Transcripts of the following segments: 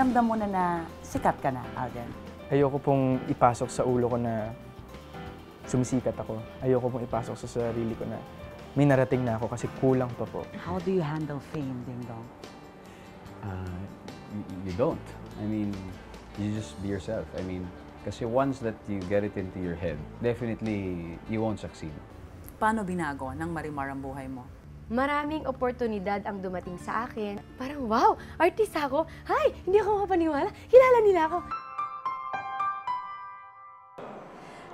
ramdam mo na sikat ka na, Alden? Ayoko pong ipasok sa ulo ko na sumisikat ako. Ayoko pong ipasok sa sarili ko na may narating na ako kasi kulang pa po. How do you handle fame, Ding Dong? You don't. I mean, you just be yourself. I mean, kasi once that you get it into your head, definitely you won't succeed. Paano binago ng Marimar ang buhay mo? Maraming oportunidad ang dumating sa akin. Parang, wow, artista ako. Hay, hindi ako makapaniwala. Kilala nila ako.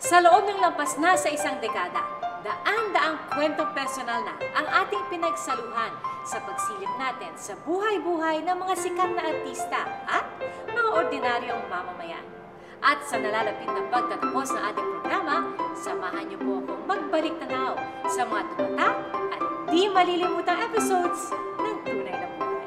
Sa loob ng lampas na sa isang dekada, daan-daang kwentong personal na ang ating pinagsaluhan sa pagsilip natin sa buhay-buhay ng mga sikat na artista at mga ordinaryong mamamayan. At sa nalalapit na pagtatapos ng ating programa, samahan niyo po akong magbalik tanaw sa mga tumatak at di malilimutang episodes ng Tunay na Buhay.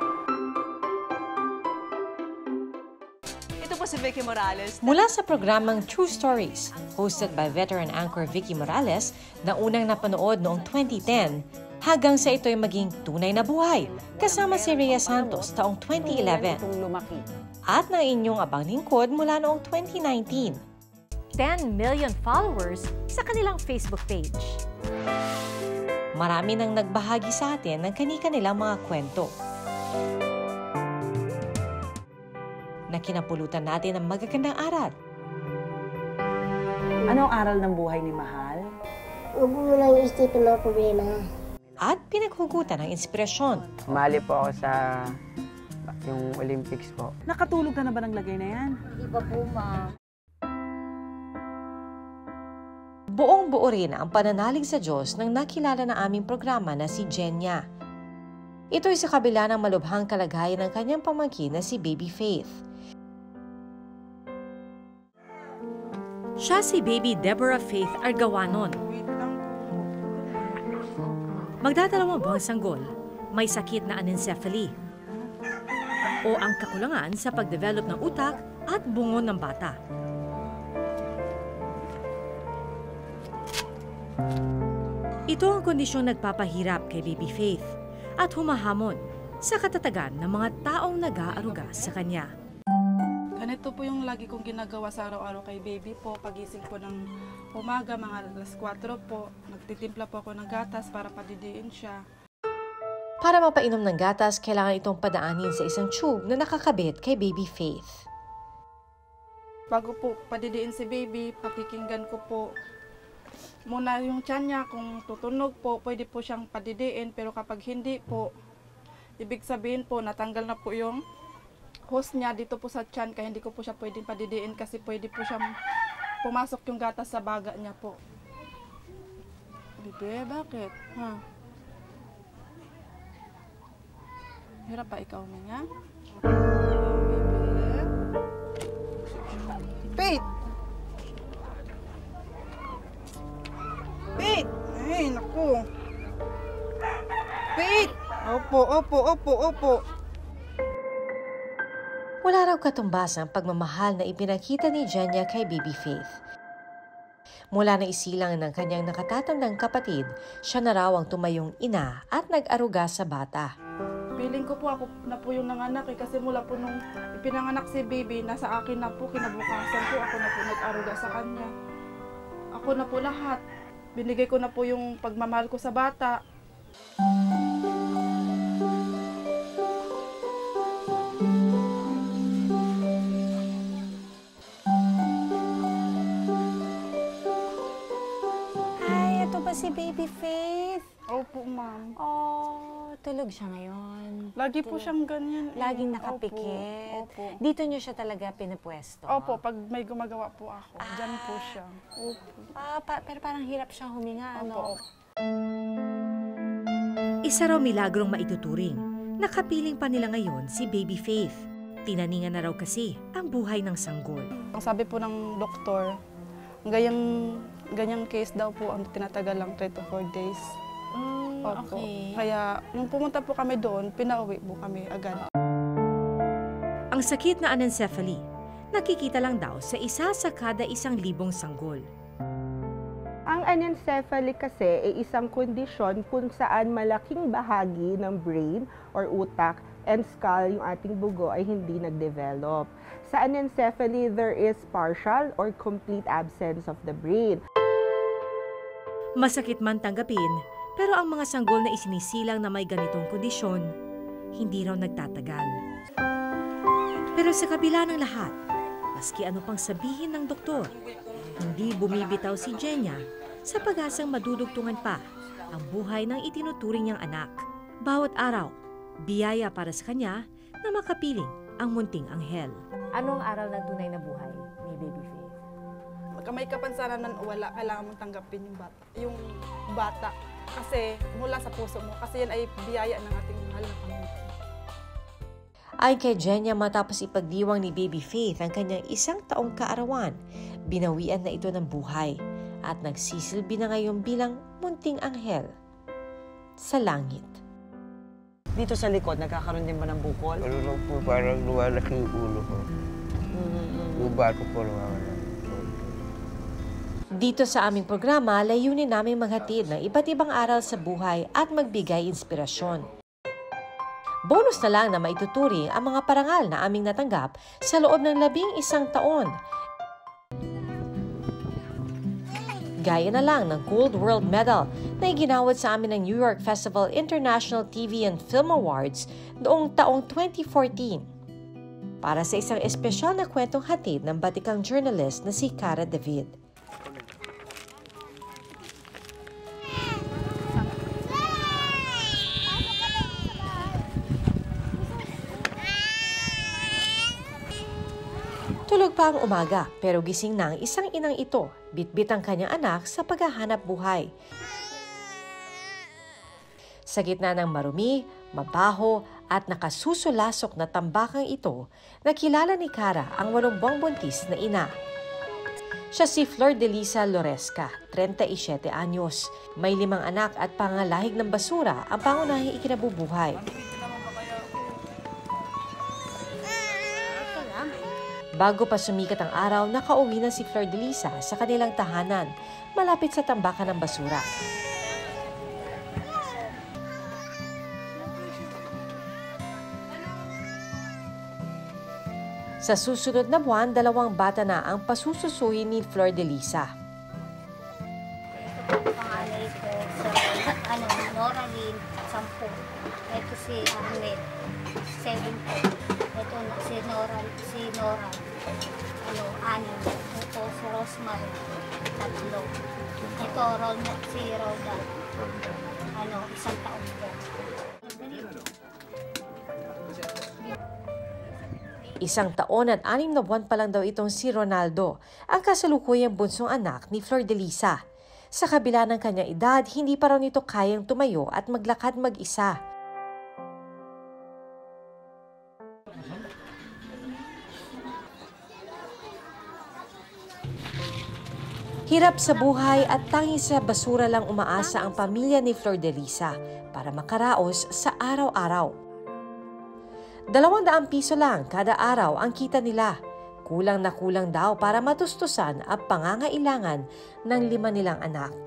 Ito po si Vicky Morales. Mula sa programang True Stories, hosted by veteran anchor Vicky Morales, na unang napanood noong 2010, hanggang sa ito'y maging Tunay na Buhay, kasama si Rhea Santos taong 2011. At ng inyong abang lingkod mula noong 2019. 10 million followers sa kanilang Facebook page. Marami nang nagbahagi sa atin ng kani-kanilang mga kwento. Na kinapulutan natin ng magagandang aral. Ano ang aral ng buhay ni Mahal? Huwag mo lang isipin ng problema. At pinaghugutan ng inspirasyon. Sumali po ako sa yung Olympics po. Nakatulog ka na ba ng lagay na yan? Hindi pa po, ma. Buong-buo rin ang pananalig sa Diyos nang nakilala na aming programa na si Jenya. Ito'y sa kabila ng malubhang kalagayan ng kanyang pamangkin na si Baby Faith. Siya si Baby Deborah Faith Argawanon. Magdadalawang buwang sanggol, may sakit na anencephaly o ang kakulangan sa pagdevelop ng utak at bungo ng bata. Ito ang kondisyong nagpapahirap kay Baby Faith at humahamon sa katatagan ng mga taong nag-aaruga sa kanya. Ganito po yung lagi kong ginagawa sa araw-araw kay Baby po. Pagising po ng umaga, mga alas 4 po, nagtitimpla po ako ng gatas para padidiin siya. Para mapainom ng gatas, kailangan itong padaanin sa isang tube na nakakabit kay Baby Faith. Bago po padidiin si Baby, pakikinggan ko po muna yung tiyan niya. Kung tutunog po, pwede po siyang padidiin. Pero kapag hindi po, ibig sabihin po, natanggal na po yung hose niya dito po sa tiyan. Kaya hindi ko po siya pwedeng padidiin kasi pwede po siyang pumasok yung gatas sa baga niya po. Bebe, bakit? Ha? Hirap pa ikaw niya? Bebe? Pete! Pete! Ay, naku! Pete! Opo, opo, opo, opo. Wala raw katumbas ang pagmamahal na ipinakita ni Jenya kay Baby Faith. Mula na isilang ng kanyang nakatatandang kapatid, siya na raw ang tumayong ina at nag-aruga sa bata. Feeling ko po ako na po yung nanganak kasi mula po nung ipinanganak si Baby, nasa akin na po, kinabukasan po, ako na po nag-aruga sa kanya. Ako na po lahat. Binigay ko na po yung pagmamahal ko sa bata. Ay, ito ba si Baby Faith? Opo, ma'am. Oh, tulog siya ngayon. Lagi po siyang ganyan. Laging nakapikit. Opo. Dito niyo siya talaga pinapwesto? Opo, pag may gumagawa po ako, dyan po siya. Opo. Pero parang hirap siyang huminga, ano? Opo. Isa raw milagrong maituturing. Nakapiling pa nila ngayon si Baby Faith. Tinaningan na raw kasi ang buhay ng sanggol. Ang sabi po ng doktor, ganyang case daw po ang tinatagal lang 3 to 4 days. Opo. Okay. Kaya nung pumunta po kami doon, pinauwi po kami agad. Ang sakit na anencephaly, nakikita lang daw sa isa sa kada 1,000 sanggol. Ang anencephaly kasi ay isang kondisyon kung saan malaking bahagi ng brain or utak and skull, yung ating bugo, ay hindi nag-develop. Sa anencephaly, there is partial or complete absence of the brain. Masakit man tanggapin, pero ang mga sanggol na isinisilang na may ganitong kondisyon, hindi raw nagtatagal. Pero sa kabila ng lahat, maski ano pang sabihin ng doktor, hindi bumibitaw si Jenya sa pag-asang madudugtungan pa ang buhay ng itinuturing niyang anak. Bawat araw, biyaya para sa kanya na makapiling ang munting anghel. Anong aral ng tunay na buhay ni Baby Faith? May kapansanan man o wala, kailangan mong tanggapin yung bata. Kasi mula sa puso mo, kasi yan ay biyaya ng ating mahal na Panginoon. Ay kay Jenya, matapos ipagdiwang ni Baby Faith ang kanyang 1 taong kaarawan, binawian na ito ng buhay at nagsisilbi na ngayon bilang munting anghel sa langit. Dito sa likod, nagkakaroon din ba ng bukol? Ano lang po, parang lumalaki yung ulo ko. Yung bato po lumalaki. Dito sa aming programa, layunin namin maghatid ng iba't ibang aral sa buhay at magbigay inspirasyon. Bonus na lang na maituturing ang mga parangal na aming natanggap sa loob ng 11 taon. Gaya na lang ng Gold World Medal na iginawad sa amin ng New York Festival International TV and Film Awards noong taong 2014 para sa isang espesyal na kwentong hatid ng batikang journalist na si Cara David. Tulog pa ang umaga pero gising na ang isang inang ito, bitbit ang kanyang anak sa paghahanap buhay. Sa gitna ng marumi, mabaho at nakasusulasok na tambakang ito, nakilala ni Cara ang 8 buwang buntis na ina. Siya si Flordelisa Loresca, 37 anyos. May 5 anak at pangalahig ng basura ang pangunahing ikinabubuhay. Bago pa sumikat ang araw, nakauwi na si Flordelisa sa kanilang tahanan, malapit sa tambakan ng basura. Sa susunod na buwan, 2 bata na ang pasususuhin ni Flordelisa. Panganay ko sa Noraline, 10. Ito si Ahmed, 7 po. Ito si Nora, 6. Ito si Rosemary, 3. Ito si Roda, 1 taon po. 1 taon at 6 na buwan pa lang daw itong si Ronaldo, ang kasalukuyang bunsong anak ni Flordelisa. Sa kabila ng kanyang edad, hindi pa raw nito kayang tumayo at maglakad mag-isa. Hirap sa buhay at tanging sa basura lang umaasa ang pamilya ni Flordelisa para makaraos sa araw-araw. 200 piso lang kada araw ang kita nila. Kulang na kulang daw para matustusan ang pangangailangan ng 5 nilang anak.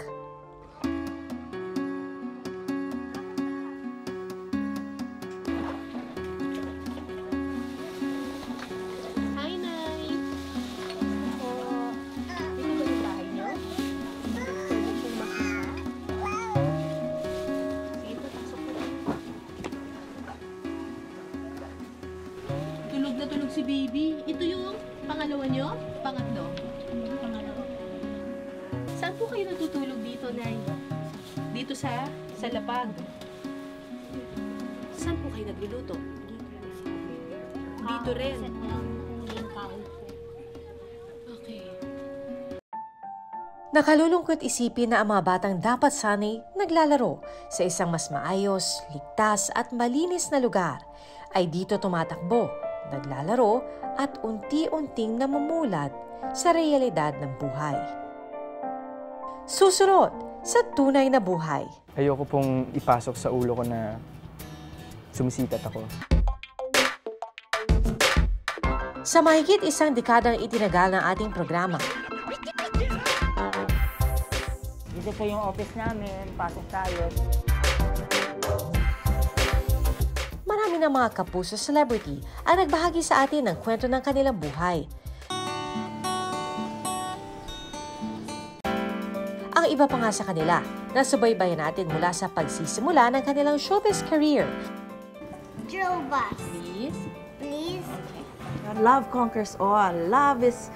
Hi, Nay! Tulog na tulog si baby. Ito yung pangalawa nyo? Pangatlo? Pangalawa. Saan po kayo natutulog dito, Nay? Dito sa lapag. Saan po kayo nagluluto? Dito rin. Okay. Nakalulungkot isipin na ang mga batang dapat sanay naglalaro sa isang mas maayos, ligtas at malinis na lugar ay dito tumatakbo, naglalaro at unti-unting namumulat sa realidad ng buhay. Susunod sa tunay na buhay. Ayoko pong ipasok sa ulo ko na sumisikat ako. Sa mahigit 1 dekadang itinagal ng ating programa, Dito po yung office namin, pasok tayo. marami ng mga kapuso celebrity ang nagbahagi sa atin ng kwento ng kanilang buhay. Ang iba pa nga sa kanila, nasubaybayan natin mula sa pagsisimula ng kanilang showbiz career. Joe Bus. Please. Please. Love conquers all. Love is,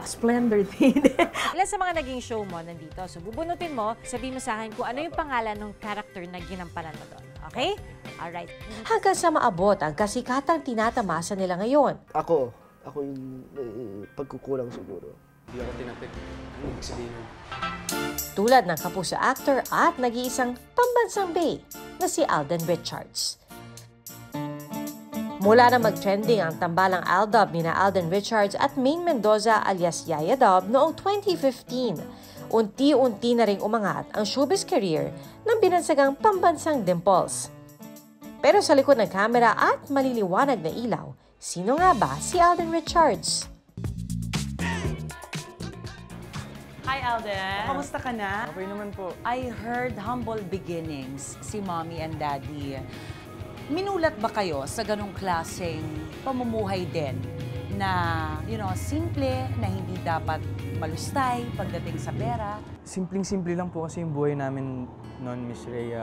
splendor thing. Ilan sa mga naging show mo nandito. So bubunutin mo, sabihin mo sa akin kung ano yung pangalan ng character na ginampanan mo doon. Okay? Alright. Hanggang sa maabot ang kasikatang tinatamasa nila ngayon. Ako yung pagkukulang siguro. Hindi ako tinapik. Ano ibig sabihin nun? Tulad ng kapuso actor at nag-iisang pambansang bae na si Alden Richards. Mula na mag-trending ang tambalang Aldab ni na Alden Richards at Maine Mendoza alias Yaya Dub noong 2015, unti-unti na ring umangat ang showbiz career ng binansagang pambansang Dimples. Pero sa likod ng kamera at maliliwanag na ilaw, sino nga ba si Alden Richards? Hi, Alden. Kamusta ka na? Okay naman po. I heard humble beginnings si Mommy and Daddy. Minulat ba kayo sa ganong klaseng pamumuhay din na, simple, na hindi dapat malustay pagdating sa pera? Simpleng-simple lang po kasi yung buhay namin noon, Miss Rhea.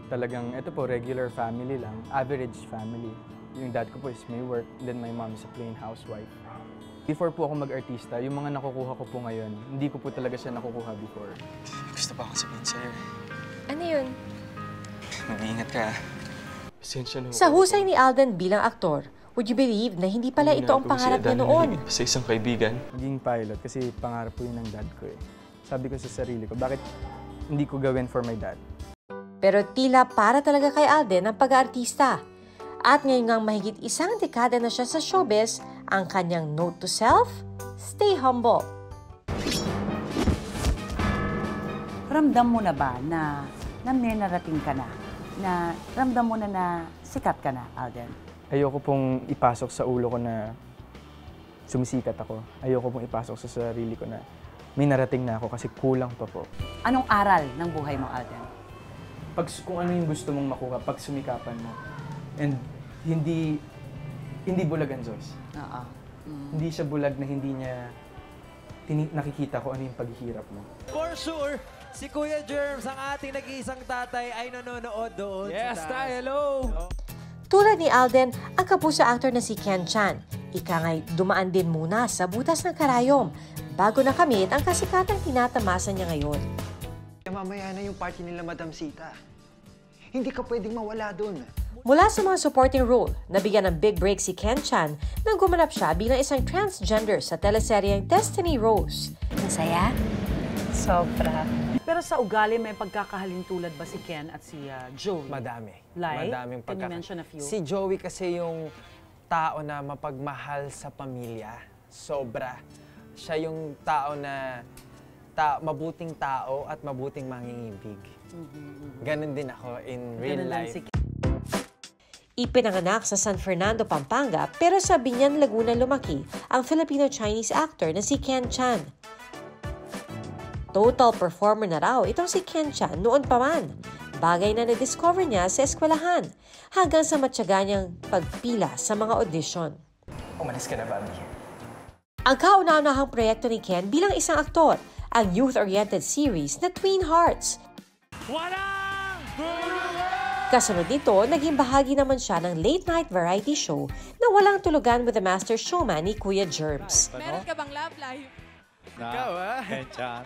Talagang, ito po, regular family lang. Average family. Yung dad ko po is may work, then my mom is a plain housewife. Before po ako mag-artista, yung mga nakukuha ko po ngayon, hindi ko po talaga siya nakukuha before. Gusto pa akong sabihin sa'yo. Ano yun? Mag-iingat ka. Sa husay ni Alden bilang aktor, would you believe na hindi pala ito ang pangarap niya noon? Sa isang kaibigan. Maging pilot kasi pangarap po yun ng dad ko eh. Sabi ko sa sarili ko, bakit hindi ko gawin for my dad? Pero tila para talaga kay Alden ang pag-aartista. At ngayon ngang mahigit isang dekada na siya sa showbiz, ang kanyang note to self, stay humble. Ramdam mo na ba na may narating ka na? Na ramdam mo na sikat ka na, Alden? Ayoko pong ipasok sa ulo ko na sumisikat ako. Ayoko pong ipasok sa sarili ko na may narating na ako kasi kulang pa po. Anong aral ng buhay mo, Alden? Kung ano yung gusto mong makuha, pag sumikapan mo. And hindi bulag ang Diyos. Hindi siya bulag na hindi niya nakikita ko ano yung paghihirap mo. For sure, si Kuya Germs, ang ating nag-iisang tatay, ay nanonood doon. Yes, tayo, hello! Tulad ni Alden, ang kapuso actor na si Ken Chan. Ika nga'y dumaan din muna sa butas ng karayom bago nakamit ang kasikatang tinatamasa niya ngayon. Mamaya na yung party nila, Madam Sita. Hindi ka pwedeng mawala doon. Mula sa mga supporting role, nabigyan ng big break si Ken Chan nang gumanap siya bilang isang transgender sa teleseryeng Destiny Rose. Masaya? Sobra. Pero sa ugali, may pagkakahalintulad ba si Ken at si Joey? Madami. Like? Madaming Can you mention a few? Si Joey kasi yung tao na mapagmahal sa pamilya. Sobra. Siya yung tao na mabuting tao at mabuting mangingibig. Ganon din ako in real life. Ipinanganak sa San Fernando, Pampanga, pero sa Binyan, Laguna lumaki ang Filipino-Chinese actor na si Ken Chan. Total performer na raw itong si Ken Chan noon pa man. Bagay na na-discover niya sa eskwelahan hanggang sa matyaga niyang pagpila sa mga audition. Umalis ka na, Bobby. Ang kauna-unahang proyekto ni Ken bilang isang aktor, ang youth-oriented series na Twin Hearts. Kasunod nito, naging bahagi naman siya ng late-night variety show na walang tulugan with the master showman ni Kuya Germs. Meron ka bang love life? Ikaw, Ken Chan.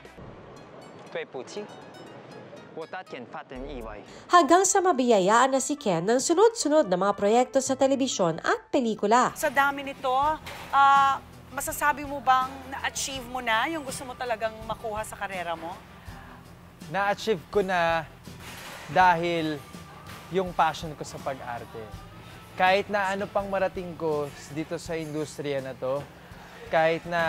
Hanggang sa mabiyayaan na si Ken ng sunod-sunod na mga proyekto sa telebisyon at pelikula. Sa dami nito, masasabi mo bang na-achieve mo na yung gusto mo talagang makuha sa karera mo? Na-achieve ko na dahil yung passion ko sa pag-arte. Kahit na ano pang marating ko dito sa industriya na to, kahit na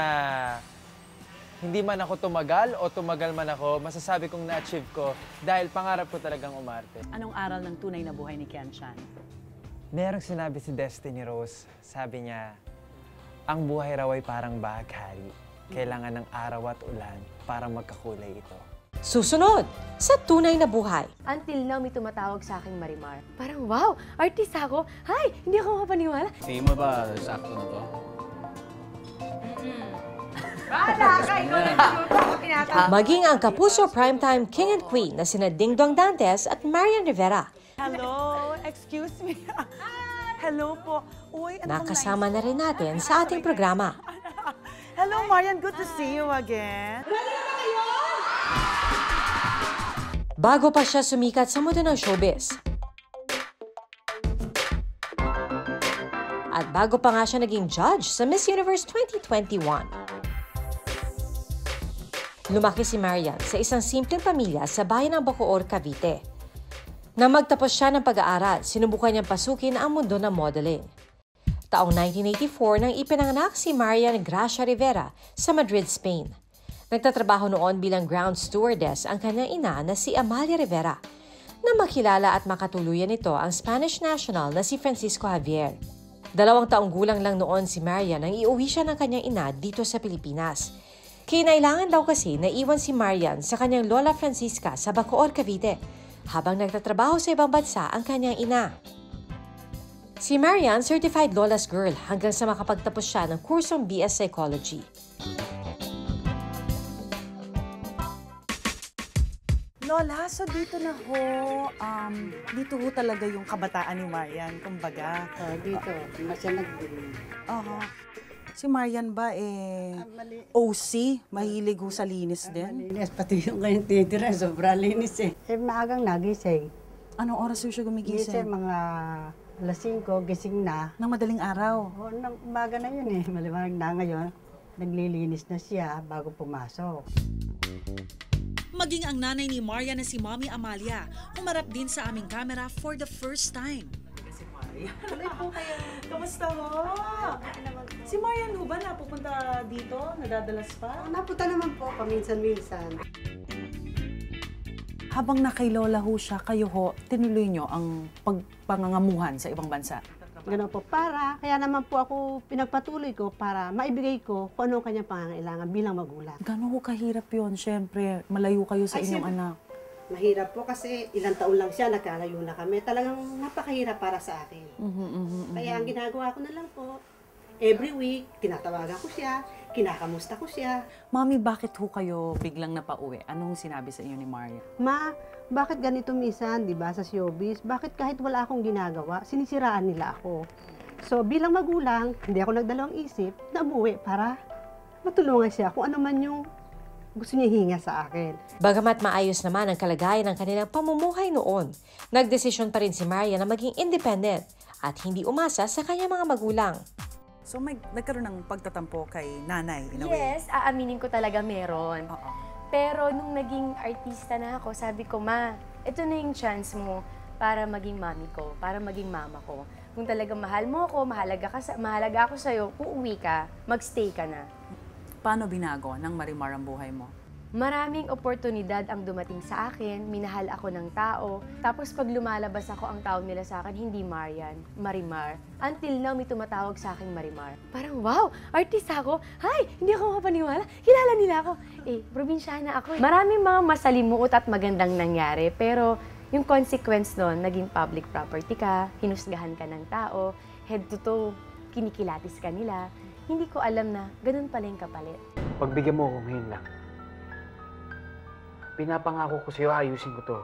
hindi man ako tumagal o tumagal man ako, masasabi kong na-achieve ko dahil pangarap ko talagang umarte. Anong aral ng tunay na buhay ni Ken Chan? Merong sinabi si Destiny Rose, sabi niya, ang buhay raw ay parang bahaghari. Kailangan ng araw at ulan para magkakulay ito. Susunod, sa tunay na buhay. Until now, may tumatawag sa aking Marimar. Parang, wow, artista ako. Hi, hindi ako mapaniwala. Tingin mo ba sakto na to? Maging ang Kapuso Primetime King and Queen na sina Dingdong Dantes at Marian Rivera. Hello, excuse me. Hello po. Uy, Nakasama na rin natin sa ating programa. Hello, Marian. Good to see you again. Bago pa siya sumikat sa mundo ng showbiz. At bago pa nga siya naging judge sa Miss Universe 2021. Lumaki si Marian sa isang simpleng pamilya sa bayan ng Bacoor, Cavite. Nang magtapos siya ng pag-aaral, sinubukan niyang pasukin ang mundo ng modeling. Taong 1984 nang ipinanganak si Marian Gracia Rivera sa Madrid, Spain. Nagtatrabaho noon bilang ground stewardess ang kanyang ina na si Amalia Rivera, na makilala at makatuluyan nito ang Spanish national na si Francisco Javier. 2 taong gulang lang noon si Marian nang iuwi siya ng kanyang ina dito sa Pilipinas. Kinailangan daw kasi na iwan si Marian sa kanyang Lola Francisca sa Bacoor, Cavite, habang nagtatrabaho sa ibang bansa ang kanyang ina. Si Marian, certified Lola's Girl hanggang sa makapagtapos siya ng kursong BS Psychology. Lola, so dito na ho, dito ho talaga yung kabataan ni Marian, kumbaga. Dito, siya nag-groom. Si Marian ba, OC, mahilig ho sa linis din? Malinis, pati yung kanyang titira, sobrang linis eh. Maagang nagising. Anong oras ho siya gumigising? Gising, mga alas 5, gising na. Nang madaling araw? Oo, nang umaga na yun eh, maliwanag na ngayon. Naglilinis na siya bago pumasok. Maging ang nanay ni Marian na si Mommy Amalia, humarap din sa aming camera for the first time. Si Marian. Hello po kayo. Kamusta ho? Si Marian ho ba napupunta dito? Nadadalas pa? Napunta naman po, paminsan-minsan. Habang na kay Lola ho siya, kayo ho, tinuloy nyo ang pagpangangamuhan sa ibang bansa? Ganun po, kaya naman po ako pinagpatuloy ko para maibigay ko kung ano kanyang pangangailangan bilang magulang. Gano'n ho kahirap yun? Siyempre, malayo kayo sa inyong anak. Mahirap po kasi ilang taon lang siya, nagkalayo na kami. Talagang napakahirap para sa akin. Kaya ang ginagawa ko na lang po, every week, tinatawagan ko siya, kinakamusta ko siya. Mami, bakit ho kayo biglang napauwi? Anong sinabi sa inyo ni Maria? Ma, bakit ganito minsan, di ba, sa showbiz? Bakit kahit wala akong ginagawa, sinisiraan nila ako? So, bilang magulang, hindi ako nagdalawang isip na umuwi para matulungan siya kung ano man yung gusto niya hinga sa akin. Bagamat maayos naman ang kalagayan ng kanilang pamumuhay noon, nagdesisyon pa rin si Maria na maging independent at hindi umasa sa kanyang mga magulang. So, nagkaroon ng pagtatampo kay nanay, in a way? Yes, aaminin ko talaga meron. Pero nung naging artista na ako, sabi ko, Ma, ito na yung chance mo para maging mami ko, para maging mama ko. Kung talagang mahal mo ako, mahalaga ako sa'yo, uuwi ka, magstay ka na. Paano binago ng Marimar ang buhay mo? Maraming oportunidad ang dumating sa akin, minahal ako ng tao. Tapos pag lumalabas ako, ang tawag nila sa akin, hindi Marian, Marimar. Until now, may tumatawag sa akin Marimar. Parang, wow, artista ako. Hi, hindi ako mapaniwala. Kilala nila ako. Probinsyana ako. Maraming mga masalimuot at magandang nangyari. Pero yung consequence nun, naging public property ka, hinusgahan ka ng tao, head to toe, kinikilatis ka nila. Hindi ko alam na ganun pala yung kapalit. Pagbigyan mo ako ngayon lang. Pinapangako ko sa'yo, ayusin ko to.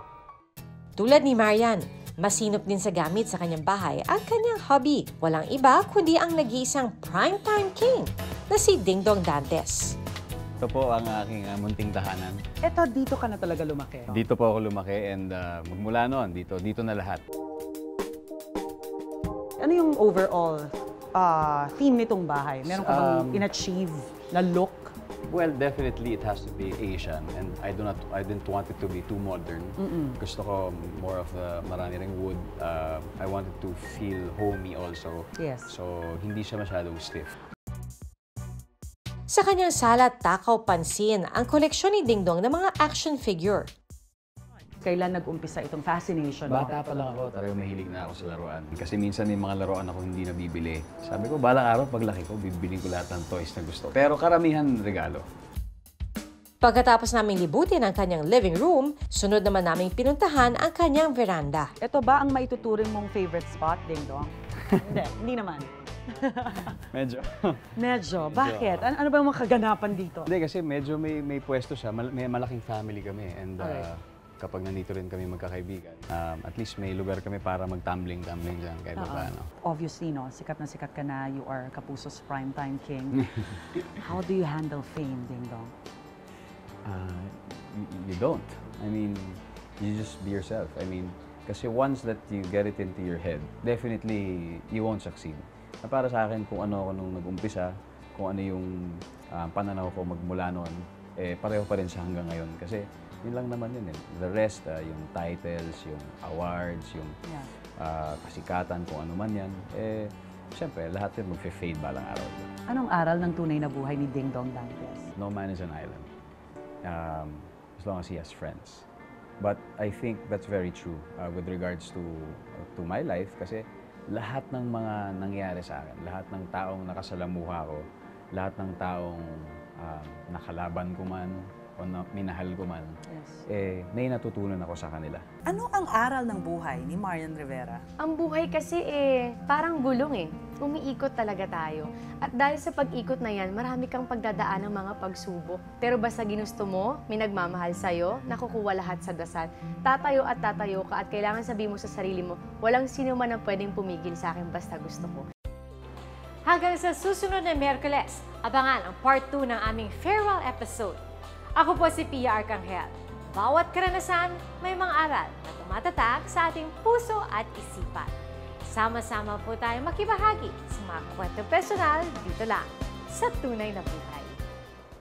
Tulad ni Marian, masinop din sa gamit sa kanyang bahay ang kanyang hobby. Walang iba kundi ang nag-iisang primetime king na si Dingdong Dantes. Ito po ang aking munting tahanan. Eto, dito ka na talaga lumaki? Dito po ako lumaki and magmula noon, dito na lahat. Ano yung overall theme nitong bahay? Meron ka bang in-achieve na look? Well, definitely it has to be Asian, and I didn't want it to be too modern. Gusto ko more of the marami ring wood. I wanted to feel homey also. Yes. So hindi siya masyadong stiff. Sa kanyang sala, takaw pansin ang koleksyon ni Dingdong ng mga action figure. Kailan nag-umpisa itong fascination mo? Bata pa lang ako, talagang mahilig na ako sa laruan. Kasi minsan may mga laruan ako hindi nabibili. Sabi ko, balang araw paglaki ko, bibili ko lahat ng toys na gusto. Pero karamihan regalo. Pagkatapos naming libutin ang kanyang living room, sunod naman naming pinuntahan ang kanyang veranda. Ito ba ang maituturing mong favorite spot, Ding Dong? Hindi naman. Medyo. Medyo? Bakit? Ano ba yung mga kaganapan dito? Hindi, kasi medyo may pwesto siya. May malaking family kami. And kapag nandito rin kami magkakaibigan, at least may lugar kami para mag-tumbling dyan kahit paano. Obviously, no, sikat ka na. You are Kapuso's primetime king. How do you handle fame, Ding Dong? You don't. I mean, you just be yourself. I mean, kasi once that you get it into your head, definitely you won't succeed. Para sa akin, kung ano ako nung nag-umpisa, kung ano yung pananaw ko magmula noon, pareho pa rin siya hanggang ngayon. Kasi yun lang naman yun. The rest, yung titles, yung awards, yung kasikatan, kung ano man yan, siyempre, lahat yun mag-fade balang araw. Anong aral ng tunay na buhay ni Ding Dong Dantes? No man is an island. As long as he has friends. But I think that's very true with regards to my life kasi lahat ng mga nangyari sa akin, lahat ng taong nakasalamuha ko, lahat ng taong nakalaban ko man o minahal ko man, may natutunan ako sa kanila. Ano ang aral ng buhay ni Marian Rivera? Ang buhay kasi parang gulong Umiikot talaga tayo. At dahil sa pag-ikot na yan, marami kang pagdadaan ng mga pagsubok. Pero basta ginusto mo, may nagmamahal sa'yo, nakukuha lahat sa dasal. Tatayo at tatayo ka at kailangan sabihin mo sa sarili mo, walang sino man ang pwedeng pumigil sa akin basta gusto ko. Hanggang sa susunod na Miyerkules, abangan ang part 2 ng aming farewell episode. Ako po si Pia Arcangel. Bawat karanasan, may mga aral na tumatatak sa ating puso at isipan. Sama-sama po tayo makibahagi sa mga kwentong personal dito lang sa Tunay na Buhay.